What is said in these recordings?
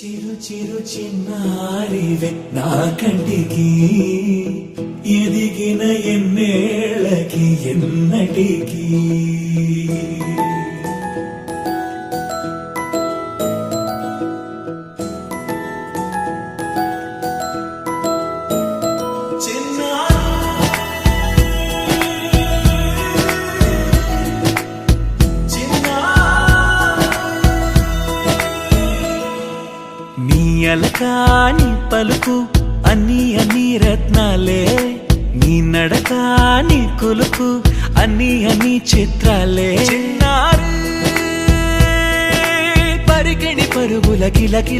చిరు చిరు చిన్నారివే నా కంటికి ఎదిగిన ఎన్నేళ్ళకి ఎన్నటికి అలకాని పలుకు అన్ని అన్ని రత్నాలే నీ నడకాని కులుకు అన్ని అన్ని చిత్రాలే పరికిణి పరుగుల కిలకిలలాగోదారి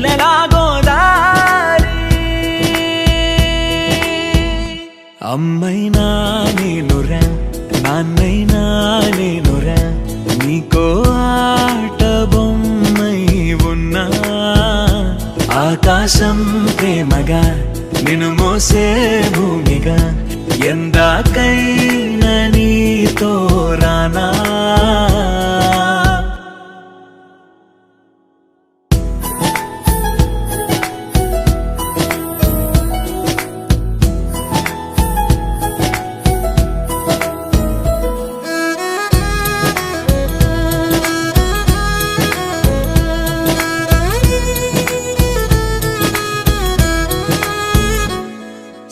అమ్మైనా నేనురా నాన్నైనా నేనురా నీకో ఆట బొమ్మై ఉన్నా ఆకాశం ప్రేమగా నిన్ను మోసే భూమిగా ఎందాకైనా నీతో రానా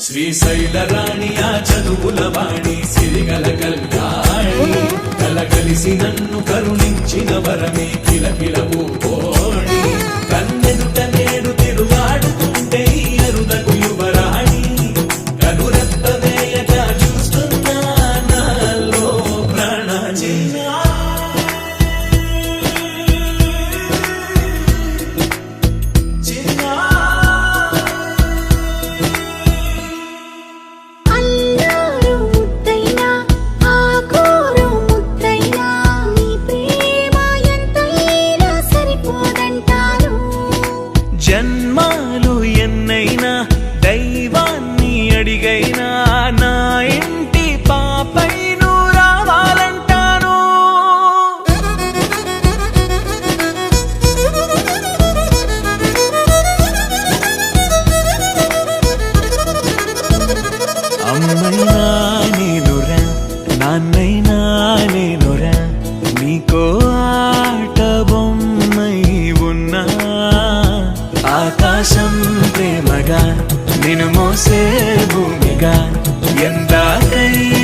శ్రీశైల రాణి ఆ చదువుల వాణి సిరిగల కల్యాణి కలగలిసి నన్ను కరుణించిన వరమే కిలకిలవు కోణి కన్నెదుట నేడు తిరుగాడుతుంటే అరుదకు యువరాణి కనురెప్ప వేయక చూస్తున్నా నాలో ప్రాణ జన్మాలు ఎన్నైనా దైవాన్ని అడిగైనా నా ఇంటి పాపై నువ్వు రావాలంటాను అమ్మైనా నేనురా నాన్నైనా నేనురా నీకో ఆట బొమ్మై ఉన్నా ఆకాశం ప్రేమగా నిన్ను మోసే భూమిగా ఎందాకై